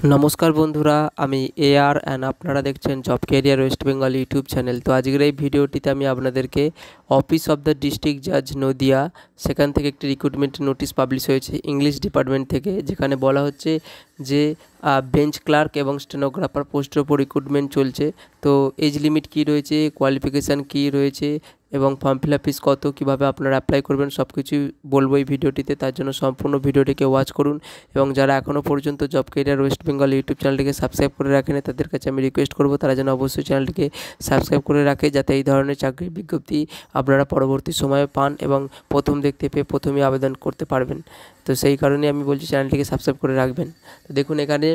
নমস্কার বন্ধুরা, আমি এআর অ্যান্ড আপনারা দেখছেন job career West Bengal YouTube channel. তো আজকের এই ভিডিওটিতে আমি আপনাদেরকে অফিস অফ দ্য ডিস্ট্রিক্ট জাজ নদিয়া সেখান থেকে একটি রিক্রুটমেন্ট নোটিশ পাবলিশ হয়েছে ইংলিশ ডিপার্টমেন্ট থেকে, যেখানে বলা হচ্ছে যে বেঞ্চ ক্লার্ক এবং স্টেনোগ্রাফার পোস্টের ওপর রিক্রুটমেন্ট চলছে। তো এজ লিমিট কী রয়েছে, কোয়ালিফিকেশান কী রয়েছে এবং ফর্ম ফিল আপ ফিস কত, কীভাবে আপনারা অ্যাপ্লাই করবেন সব কিছুই বলবো এই ভিডিওটিতে। তার জন্য সম্পূর্ণ ভিডিওটিকে ওয়াচ করুন এবং যারা এখনও পর্যন্ত job career West Bengal YouTube চ্যানেলটিকে সাবস্ক্রাইব করে রাখেন, তাদের কাছে আমি রিকোয়েস্ট করবো তারা যেন অবশ্যই চ্যানেলটিকে সাবস্ক্রাইব করে রাখে, যাতে এই ধরনের চাকরির বিজ্ঞপ্তি আপনারা পরবর্তী সময়ে পান এবং প্রথম দেখতে পেয়ে প্রথমেই আবেদন করতে পারবেন। তো সেই কারণে আমি বলছি চ্যানেলটিকে সাবস্ক্রাইব করে রাখবেন। তো দেখুন এখানে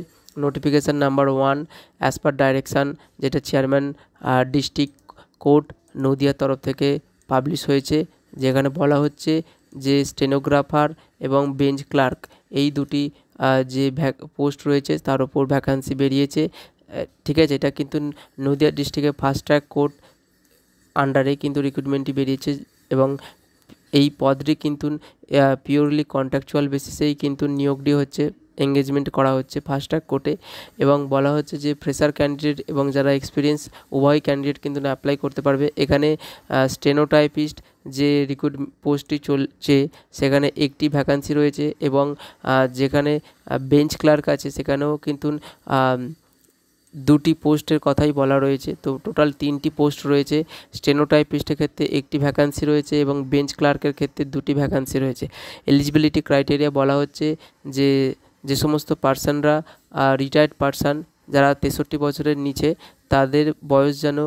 notification number 1 as per direction, যেটা চেয়ারম্যান ডিস্ট্রিক্ট কোর্ট নদিয়ার তরফ থেকে পাবলিশ হয়েছে, যেখানে বলা হচ্ছে যে স্টেনোগ্রাফার এবং বেঞ্চ ক্লার্ক এই দুটি যে পোস্ট রয়েছে তার উপর ভ্যাকান্সি বেরিয়েছে। ঠিক আছে, এটা কিন্তু নদিয়া ডিস্ট্রিক্টের ফাস্ট ট্র্যাক কোর্ট আন্ডারে কিন্তু রিক্রুটমেন্টটি বেরিয়েছে এবং এই পদটি কিন্তু পিওরলি কন্ট্রাকচুয়াল বেসিসেই কিন্তু নিয়োগটি হচ্ছে, এঙ্গেজমেন্ট করা হচ্ছে ফাস্ট ট্র্যাক কোর্টে। এবং বলা হচ্ছে যে ফ্রেশার ক্যান্ডিডেট এবং যারা এক্সপিরিয়েন্স উভয় ক্যান্ডিডেট কিন্তু অ্যাপ্লাই করতে পারবে। এখানে স্টেনোটাইপিস্ট যে রিক্রুট পোস্টটি চলছে সেখানে একটি ভ্যাকান্সি রয়েছে এবং যেখানে বেঞ্চ ক্লার্ক আছে সেখানেও কিন্তু দুটি পোস্টের কথাই বলা রয়েছে। তো টোটাল 3টি পোস্ট রয়েছে। স্টেনোটাইপিস্টের ক্ষেত্রে একটি ভ্যাকান্সি রয়েছে এবং বেঞ্চ ক্লার্কের ক্ষেত্রে 2টি ভ্যাকান্সি রয়েছে। এলিজিবিলিটি ক্রাইটেরিয়া বলা হচ্ছে যে সমস্ত পার্সনরা রিটায়ার্ড পার্সন যারা 63 বছরের নিচে, তাদের বয়স যেন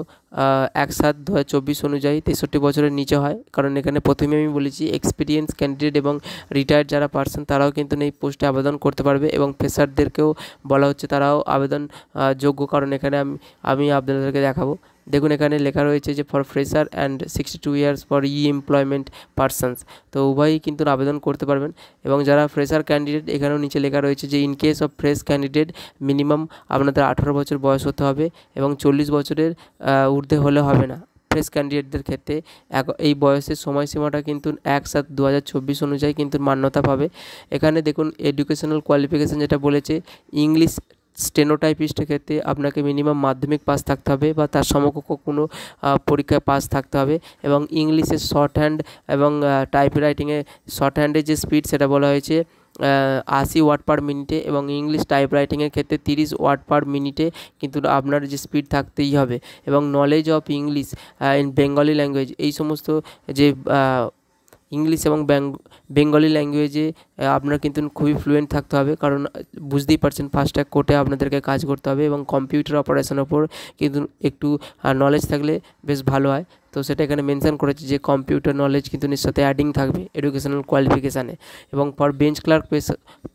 1/7/2024 অনুযায়ী 63 বছরের নিচে হয়। কারণ এখানে প্রথমে আমি বলেছি এক্সপিরিয়েন্স ক্যান্ডিডেট এবং রিটায়ার্ড যারা পার্সন তারাও কিন্তু এই পোস্টে আবেদন করতে পারবে এবং ফ্রেশারদেরকেও বলা হচ্ছে তারাও আবেদন যোগ্য। কারণ এখানে আমি আপনাদেরকে দেখাবো। দেখুন এখানে লেখা রয়েছে যে for fresher and 62 years for employment persons, তো উভয়ই কিন্তু আবেদন করতে পারবেন। এবং যারা ফ্রেশার ক্যান্ডিডেট এখানেও নিচে লেখা রয়েছে যে in case of fresh candidate minimum আপনাদের 18 বছর বয়স হতে হবে এবং 40 বছরের ঊর্ধ্বে হলে হবে না। ফ্রেশ ক্যান্ডিডেটদের ক্ষেত্রে এই বয়সের সময়সীমাটা কিন্তু 1/7/2024 অনুযায়ী কিন্তু মান্যতা পাবে। এখানে দেখুন এডুকেশনাল কোয়ালিফিকেশান যেটা বলেছে, ইংলিশ স্টেনোটাইপিস্টের ক্ষেত্রে আপনাকে মিনিমাম মাধ্যমিক পাস থাকতে হবে বা তার সমকক্ষ কোনো পরীক্ষায় পাস থাকতে হবে এবং ইংলিশের শর্ট হ্যান্ড এবং টাইপ রাইটিংয়ে শর্ট হ্যান্ডের যে স্পিড সেটা বলা হয়েছে 80 ওয়ার্ড পার মিনিটে এবং ইংলিশ টাইপ রাইটিংয়ের ক্ষেত্রে 30 ওয়ার্ড পার মিনিটে কিন্তু আপনার যে স্পিড থাকতেই হবে। এবং knowledge of English in Bengali language, এই সমস্ত যে ইংলিশ এবং বেঙ্গলি ল্যাঙ্গুয়েজে আপনার কিন্তু খুবই ফ্লুয়েন্ট থাকতে হবে, কারণ বুঝতেই পারছেন ফাস্ট ট্র্যাক কোর্টে আপনাদেরকে কাজ করতে হবে এবং কম্পিউটার অপারেশনের ওপর কিন্তু একটু নলেজ থাকলে বেশ ভালো হয়। তো সেটা এখানে মেনশন করেছে যে কম্পিউটার নলেজ কিন্তু এর সাথে অ্যাডিং থাকবে এডুকেশনাল কোয়ালিফিকেশানে। এবং ফর বেঞ্চ ক্লার্ক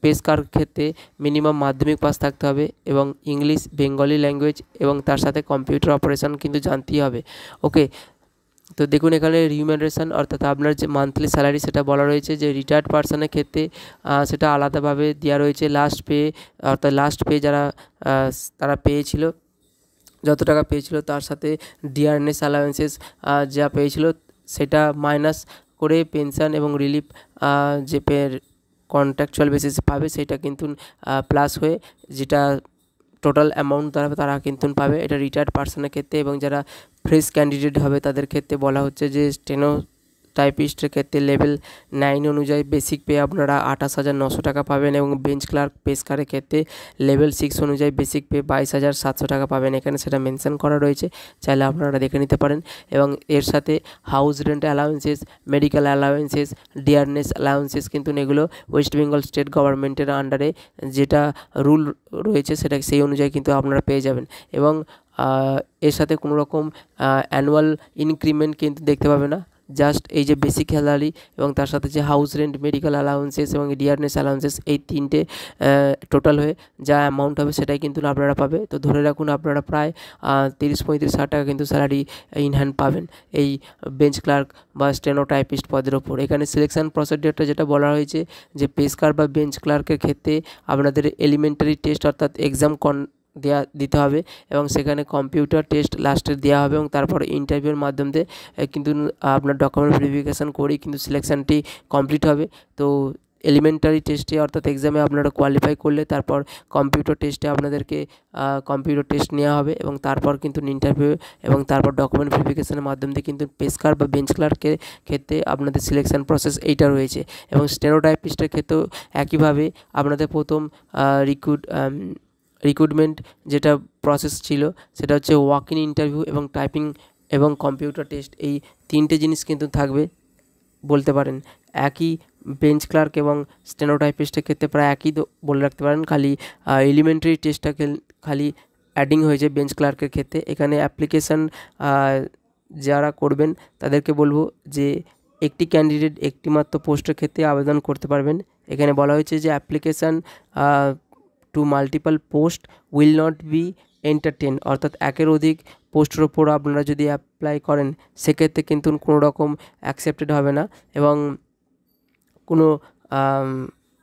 পেশকার ক্ষেত্রে মিনিমাম মাধ্যমিক পাস থাকতে হবে এবং ইংলিশ বেঙ্গলি ল্যাঙ্গুয়েজ এবং তার সাথে কম্পিউটার অপারেশন কিন্তু জানতেই হবে। ওকে, তো দেখুন এখানে রিমিউনারেশন অর্থাৎ আপনার যে মান্থলি স্যালারি সেটা বলা রয়েছে যে রিটায়ার্ড পার্সনের ক্ষেত্রে সেটা আলাদাভাবে দেওয়া রয়েছে। লাস্ট পে যারা তারা পেয়েছিল, যত টাকা পেয়েছিল তার সাথে ডিয়ারনেস অ্যালাউন্সেস যা পেয়েছিল সেটা মাইনাস করে পেনশন এবং রিলিফ যে কন্ট্রাকচুয়াল বেসিস পাবে সেটা কিন্তু প্লাস হয়ে যেটা টোটাল অ্যামাউন্ট তারা কিন্তু পাবে, এটা রিটায়ার্ড পার্সনের ক্ষেত্রে। এবং যারা ফ্রেশ ক্যান্ডিডেট হবে তাদের ক্ষেত্রে বলা হচ্ছে যে স্টেনোটাইপিস্টের ক্ষেত্রে লেভেল 9 অনুযায়ী বেসিক পে আপনারা 28,900 টাকা পাবেন এবং বেঞ্চ ক্লার্ক পেশকারের ক্ষেত্রে লেভেল 6 অনুযায়ী বেসিক পে 22,700 টাকা পাবেন। এখানে সেটা মেনশন করা রয়েছে, চাইলে আপনারা দেখে নিতে পারেন। এবং এর সাথে house rent allowances, medical allowances, dearness allowances কিন্তু এগুলো ওয়েস্ট বেঙ্গল স্টেট গভর্নমেন্টের আন্ডারে যেটা রুল রয়েছে সেটা সেই অনুযায়ী কিন্তু আপনারা পেয়ে যাবেন। এবং এর সাথে কোনো রকম অ্যানুয়াল ইনক্রিমেন্ট কিন্তু দেখতে পাবে না, জাস্ট এই যে বেসিক স্যালারি এবং তার সাথে যে হাউস রেন্ট, মেডিকেল অ্যালাউন্সেস এবং ডিয়ারনেস অ্যালাউন্সেস, এই তিনটে টোটাল হয়ে যা অ্যামাউন্ট হবে সেটাই কিন্তু আপনারা পাবে। তো ধরে রাখুন আপনারা প্রায় 30-35,000 টাকা কিন্তু স্যালারি ইন হ্যান্ড পাবেন এই বেঞ্চ ক্লার্ক বা স্টেনোটাইপিস্ট পদের ওপর। এখানে সিলেকশন প্রসিডিওরটা যেটা বলা হয়েছে যে পেশকার বা বেঞ্চ ক্লার্কের ক্ষেত্রে আপনাদের এলিমেন্টারি টেস্ট অর্থাৎ এক্সাম দিতে হবে এবং সেখানে কম্পিউটার টেস্ট লাস্টে দেওয়া হবে এবং তারপরে ইন্টারভিউর মাধ্যমে কিন্তু আপনার ডকুমেন্ট ভেরিফিকেশান করেই কিন্তু সিলেকশানটি কমপ্লিট হবে। তো এলিমেন্টারি টেস্টে অর্থাৎ এক্সামে আপনারা কোয়ালিফাই করলে তারপর কম্পিউটার টেস্টে আপনাদেরকে কম্পিউটার টেস্ট নেওয়া হবে এবং তারপর কিন্তু ইন্টারভিউ এবং তারপর ডকুমেন্ট ভেরিফিকেশনের মাধ্যমে দিয়ে কিন্তু পেস্কার বা বেঞ্চ ক্লার্কের ক্ষেত্রে আপনাদের সিলেকশন প্রসেস এইটা রয়েছে। এবং স্টেনোটাইপিস্টের ক্ষেত্রেও একইভাবে আপনাদের প্রথম রিক্রুটমেন্ট যেটা প্রসেস ছিল সেটা হচ্ছে ওয়াক ইন ইন্টারভিউ এবং টাইপিং এবং কম্পিউটার টেস্ট, এই তিনটে জিনিস কিন্তু থাকবে বলতে পারেন। একই বেঞ্চ ক্লার্ক এবং স্টেনোটাইপিস্টের ক্ষেত্রে প্রায় একই বলে রাখতে পারেন, খালি এলিমেন্টারি টেস্টটাকে খালি অ্যাডিং হয়েছে বেঞ্চ ক্লার্কের ক্ষেত্রে। এখানে অ্যাপ্লিকেশান যারা করবেন তাদেরকে বলবো যে একটি ক্যান্ডিডেট একটি মাত্র পোস্টের ক্ষেত্রে আবেদন করতে পারবেন। এখানে বলা হয়েছে যে application to multiple post will not be entertain, অর্থাৎ একের অধিক পোস্টের ওপর আপনারা যদি অ্যাপ্লাই করেন সেক্ষেত্রে কিন্তু কোনো রকম অ্যাকসেপ্টেড হবে না এবং কোনো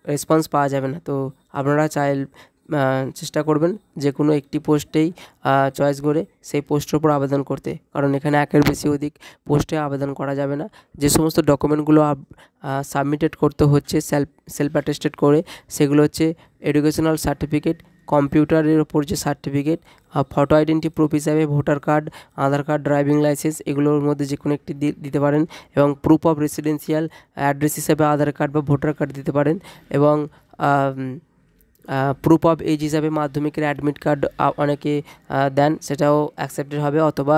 রেসপন্স পাওয়া যাবে না। তো আপনারা চেষ্টা করবেন যে কোনো একটি পোস্টেই চয়েস করে সেই পোস্টের উপর আবেদন করতে, কারণ এখানে একের বেশি অধিক পোস্টে আবেদন করা যাবে না। যে সমস্ত ডকুমেন্টগুলো সাবমিটেড করতে হচ্ছে সেলফ অ্যাটেস্টেড করে, সেগুলো হচ্ছে এডুকেশনাল সার্টিফিকেট, কম্পিউটারের ওপর যে সার্টিফিকেট, ফটো আইডেন্টি প্রুফ হিসাবে ভোটার কার্ড, আধার কার্ড, ড্রাইভিং লাইসেন্স, এগুলোর মধ্যে যে কোনো একটি দিতে পারেন এবং প্রুফ অফ রেসিডেন্সিয়াল অ্যাড্রেস হিসাবে আধার কার্ড বা ভোটার কার্ড দিতে পারেন এবং প্রুফ অফ এজ হিসাবে মাধ্যমিকের অ্যাডমিট কার্ড অনেকে দেন, সেটাও অ্যাকসেপ্টেড হবে, অথবা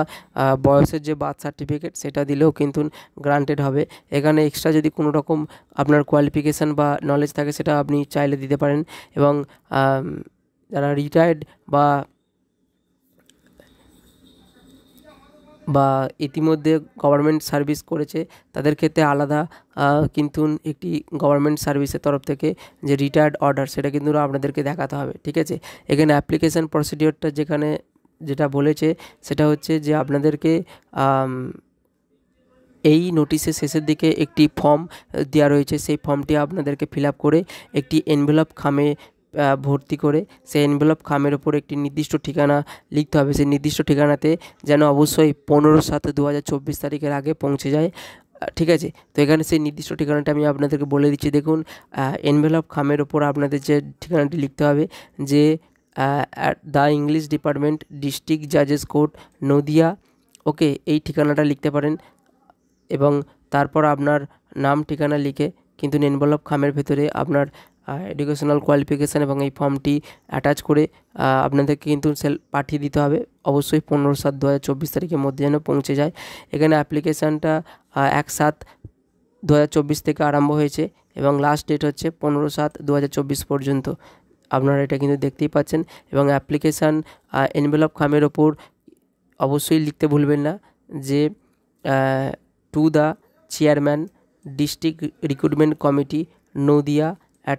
বয়সের যে বার্থ সার্টিফিকেট সেটা দিলেও কিন্তু গ্রান্টেড হবে। এখানে এক্সট্রা যদি কোনো রকম আপনার কোয়ালিফিকেশান বা নলেজ থাকে সেটা আপনি চাইলে দিতে পারেন। এবং যারা রিটায়ার্ড বা ইতিমধ্যে গভর্নমেন্ট সার্ভিস করেছে তাদের ক্ষেত্রে আলাদা কিন্তু একটি গভর্নমেন্ট সার্ভিসের তরফ থেকে যে রিটায়ার্ড অর্ডার সেটা কিন্তু আপনাদেরকে দেখাতে হবে, ঠিক আছে। এখানে অ্যাপ্লিকেশান প্রসিডিওরটা যেটা বলেছে সেটা হচ্ছে যে আপনাদেরকে এই নোটিশের শেষের দিকে একটি ফর্ম দেওয়া রয়েছে, সেই ফর্মটি আপনাদেরকে ফিল আপ করে একটি এনভেলপ খামে ভর্তি করে সেই এনভেলপ খামের ওপর একটি নির্দিষ্ট ঠিকানা লিখতে হবে। সেই নির্দিষ্ট ঠিকানাতে যেন অবশ্যই 15/7/2024 তারিখের আগে পৌঁছে যায়, ঠিক আছে। তো এখানে সেই নির্দিষ্ট ঠিকানাটা আমি আপনাদেরকে বলে দিচ্ছি। দেখুন, এনভেলপ খামের ওপর আপনাদের যে ঠিকানাটি লিখতে হবে যে দ্য ইংলিশ ডিপার্টমেন্ট, ডিস্ট্রিক্ট জাজেস কোর্ট, নদিয়া, ওকে, এই ঠিকানাটা লিখতে পারেন এবং তারপর আপনার নাম ঠিকানা লিখে কিন্তু এনভেলপ খামের ভেতরে আপনার এডুকেশনাল কোয়ালিফিকেশান এবং এই ফর্মটি অ্যাটাচ করে আপনাদেরকে কিন্তু পাঠিয়ে দিতে হবে। অবশ্যই 15/7/2024 তারিখের মধ্যে যেন পৌঁছে যায়। এখানে অ্যাপ্লিকেশানটা 1/7/2024 থেকে আরম্ভ হয়েছে এবং লাস্ট ডেট হচ্ছে 15/7/2024 পর্যন্ত। আপনারা এটা কিন্তু দেখতেই পাচ্ছেন। এবং অ্যাপ্লিকেশান এনভেলপ খামের ওপর অবশ্যই লিখতে ভুলবেন না যে to the chairman, district recruitment committee, Nadia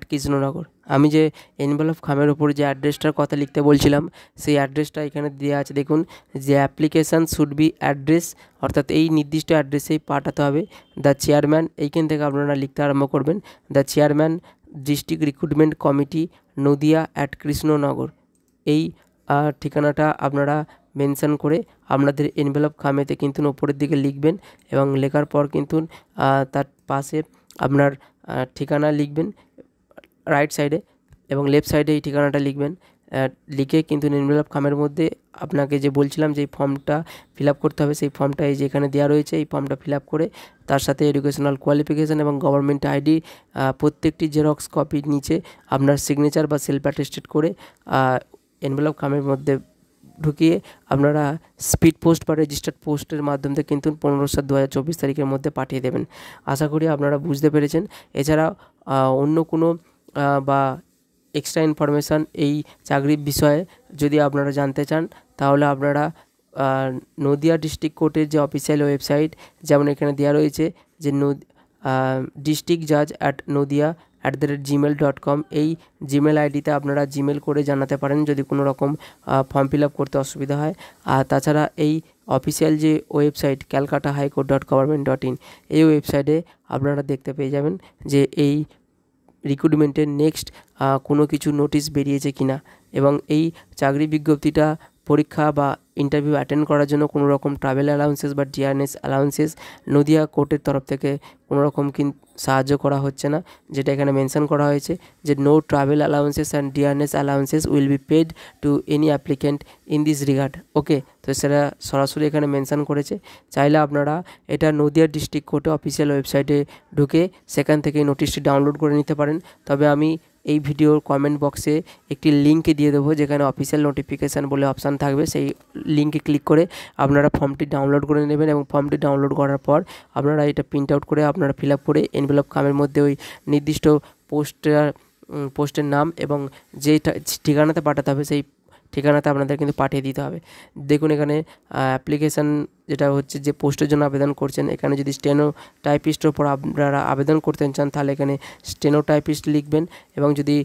@Krishnanagar. আমি যে এনভেলপ খামের ওপর যে অ্যাড্রেসটার কথা লিখতে বলছিলাম সেই অ্যাড্রেসটা এখানে দেওয়া আছে। দেখুন, যে অ্যাপ্লিকেশান শুড বি অ্যাড্রেস, অর্থাৎ এই নির্দিষ্ট অ্যাড্রেসেই পাঠাতে হবে। দ্য চেয়ারম্যান, এইখান থেকে আপনারা লিখতে আরম্ভ করবেন, the chairman, district recruitment committee, Nadia @Krishnanagar. এই ঠিকানাটা আপনারা মেনশন করে আপনাদের এনভেলপ খামেতে কিন্তু ওপরের দিকে লিখবেন এবং লেখার পর কিন্তু তার পাশে আপনার ঠিকানা লিখবেন রাইট সাইডে এবং লেফট সাইডে এই ঠিকানাটা লিখবেন। লিখে কিন্তু এনভেলপ খামের মধ্যে আপনাকে যে বলছিলাম যে ফর্মটা ফিল আপ করতে হবে, সেই ফর্মটা এই যে এখানে দেওয়া রয়েছে, এই ফর্মটা ফিল আপ করে তার সাথে এডুকেশনাল কোয়ালিফিকেশান এবং গভর্নমেন্ট আইডি প্রত্যেকটি জেরক্স কপির নিচে আপনার সিগনেচার বা সেলফ অ্যাটেস্টেড করে এনভেলপ খামের মধ্যে ঢুকিয়ে আপনারা স্পিড পোস্ট বা রেজিস্টার্ড পোস্টের মাধ্যমে কিন্তু 15/7/2024 তারিখের মধ্যে পাঠিয়ে দেবেন। আশা করি আপনারা বুঝতে পেরেছেন। এছাড়া অন্য কোনো বা এক্সট্রা ইনফরমেশান এই চাকরির বিষয়ে যদি আপনারা জানতে চান তাহলে আপনারা নদিয়া ডিস্ট্রিক্ট কোর্টের যে অফিসিয়াল ওয়েবসাইট, যেমন এখানে দেওয়া রয়েছে যে ডিস্ট্রিক্ট জাজ @nodia@gmail.com, এই জিমেল আইডিতে আপনারা জিমেল করে জানাতে পারেন যদি কোনো রকম ফর্ম ফিল আপ করতে অসুবিধা হয়। আর তাছাড়া এই অফিসিয়াল যে ওয়েবসাইট calcutta.highcourt.government.in, এই ওয়েবসাইটে আপনারা দেখতে পেয়ে যাবেন যে এই রিক্রুটমেন্টের নেক্সট কোনো কিছু নোটিশ বেরিয়েছে কিনা এবং এই চাকরি বিজ্ঞপ্তিটা পরীক্ষা বা ইন্টারভিউ অ্যাটেন্ড করার জন্য কোনো রকম ট্রাভেল অ্যালাউন্সেস বা ডিআরএস অ্যালাউন্সেস নদিয়া কোর্টের তরফ থেকে কোনো রকম সাহায্য করা হচ্ছে না, যেটা এখানে মেনশন করা হয়েছে যে no travel allowances and DRS allowances will be paid to any applicant in this regard. Okay, তো সেটা সরাসরি এখানে মেনশন করেছে। চাইলে আপনারা এটা নদিয়া ডিস্ট্রিক্ট কোর্টে অফিসিয়াল ওয়েবসাইটে ঢুকে সেখান থেকে নোটিশটি ডাউনলোড করে নিতে পারেন। তবে আমি এই ভিডিওর কমেন্ট বক্সে একটি লিঙ্ক দিয়ে দেবো, যেখানে অফিসিয়াল নোটিফিকেশান বলে অপশান থাকবে। সেই লিঙ্কে ক্লিক করে আপনারা ফর্মটি ডাউনলোড করে নেবেন এবং ফর্মটি ডাউনলোড করার পর আপনারা এটা প্রিন্ট আউট করে আপনারা ফিল আপ করে এনভেলপ খামের মধ্যে ওই নির্দিষ্ট পোস্টের নাম এবং যে ঠিকানাতে পাঠাতে হবে সেই ঠিকানাতে আপনাদের কিন্তু পাঠিয়ে দিতে হবে। দেখুন এখানে অ্যাপ্লিকেশান যেটা হচ্ছে যে পোস্টের জন্য আবেদন করছেন, এখানে যদি স্টেনো টাইপিস্টের উপর আপনারা আবেদন করতে চান তাহলে এখানে স্টেনো টাইপিস্ট লিখবেন, এবং যদি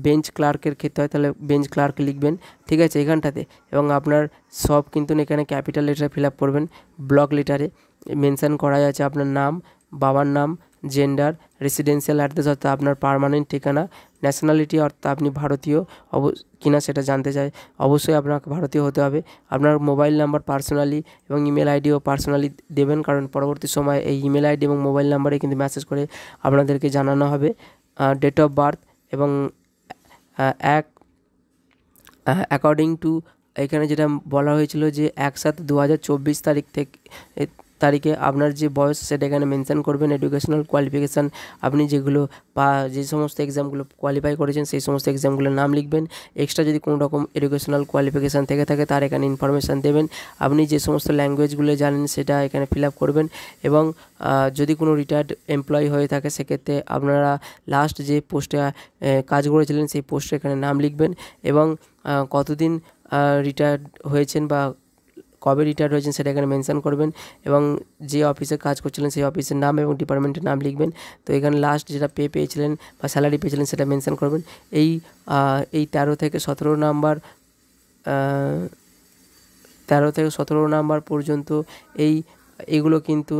বেঞ্চ ক্লার্কের ক্ষেত্রে হয় তাহলে বেঞ্চ ক্লার্ক লিখবেন, ঠিক আছে এখানটাতে। এবং আপনার সব কিন্তু এখানে ক্যাপিটাল লেটারে ফিল আপ করবেন। ব্লক লেটারে মেনশান করা আছে আপনার নাম, বাবার নাম, জেন্ডার, রেসিডেন্সিয়াল অ্যাড্রেস অর্থাৎ আপনার পার্মানেন্ট ঠিকানা, ন্যাশনালিটি অর্থাৎ আপনি ভারতীয় কিনা সেটা জানতে চাই, অবশ্যই আপনাকে ভারতীয় হতে হবে। আপনার মোবাইল নাম্বার পার্সোনালি এবং ইমেল আইডিও পার্সোনালি দেবেন, কারণ পরবর্তী সময় এই ইমেল আইডি এবং মোবাইল নাম্বারে কিন্তু মেসেজ করে আপনাদেরকে জানানো হবে। ডেট অফ বার্থ এবং অ্যাকর্ডিং টু এখানে যেটা বলা হয়েছিল যে 1/7/2024 তারিখে আপনার যে বয়স সেটা এখানে মেনশন করবেন। এডুকেশনাল কোয়ালিফিকেশান আপনি যেগুলো বা যে সমস্ত এক্সামগুলো কোয়ালিফাই করেছেন সেই সমস্ত এক্সামগুলোর নাম লিখবেন। এক্সট্রা যদি কোনো রকম এডুকেশনাল কোয়ালিফিকেশান থেকে থাকে তার এখানে ইনফরমেশান দেবেন। আপনি যে সমস্ত ল্যাঙ্গুয়েজগুলো জানেন সেটা এখানে ফিল আপ করবেন। এবং যদি কোনো রিটায়ার্ড এমপ্লয়ি হয়ে থাকে সেক্ষেত্রে আপনারা লাস্ট যে পোস্টে কাজ করেছিলেন সেই পোস্টে এখানে নাম লিখবেন, এবং কতদিন রিটায়ার্ড হয়েছেন বা কবে রিটায়ার্ড হয়েছেন সেটা এখানে মেনশন করবেন, এবং যে অফিসে কাজ করছিলেন সেই অফিসের নাম এবং ডিপার্টমেন্টের নাম লিখবেন। তো এখানে লাস্ট যেটা পেয়েছিলেন বা স্যালারি পেয়েছিলেন সেটা মেনশন করবেন। এই 13 থেকে 17 নাম্বার পর্যন্ত এইগুলো কিন্তু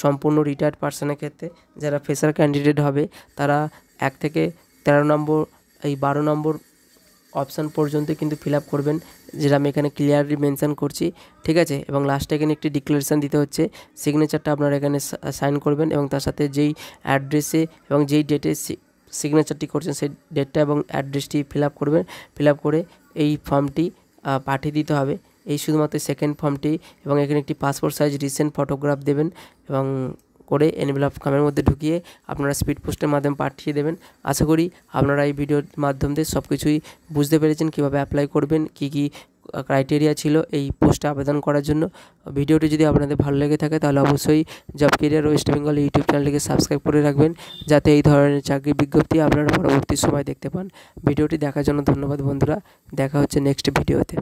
সম্পূর্ণ রিটায়ার্ড পার্সনের ক্ষেত্রে। যারা ফ্রেশার ক্যান্ডিডেট হবে তারা 1 থেকে 13 নম্বর এই 12 নম্বর অপশান পর্যন্ত কিন্তু ফিল আপ করবেন, যেটা আমি এখানে ক্লিয়ারলি মেনশন করছি, ঠিক আছে। এবং লাস্টে এখানে একটি ডিক্লারেশান দিতে হচ্ছে, সিগনেচারটা আপনারা এখানে সাইন করবেন, এবং তার সাথে যেই অ্যাড্রেসে এবং যেই ডেটে সিগনেচারটি করছেন সেই ডেটটা এবং অ্যাড্রেসটি ফিল আপ করবেন। ফিল আপ করে এই ফর্মটি পাঠিয়ে দিতে হবে, এই শুধুমাত্র সেকেন্ড ফর্মটি। এবং এখানে একটি পাসপোর্ট সাইজ রিসেন্ট ফটোগ্রাফ দেবেন এবং করে এনভেলপ খামের মধ্যে ঢুকিয়ে আপনারা স্পিড পোস্টের মাধ্যমে পাঠিয়ে দেবেন। আশা করি আপনারা এই ভিডিওর মাধ্যম দিয়ে সব কিছুই বুঝতে পেরেছেন, কীভাবে অ্যাপ্লাই করবেন, কী কী ক্রাইটেরিয়া ছিল এই পোস্টে আবেদন করার জন্য। ভিডিওটি যদি আপনাদের ভালো লেগে থাকে তাহলে অবশ্যই job career West Bengal YouTube চ্যানেলটিকে সাবস্ক্রাইব করে রাখবেন, যাতে এই ধরনের চাকরির বিজ্ঞপ্তি আপনারা পরবর্তী সময় দেখতে পান। ভিডিওটি দেখার জন্য ধন্যবাদ বন্ধুরা, দেখা হচ্ছে নেক্সট ভিডিওতে।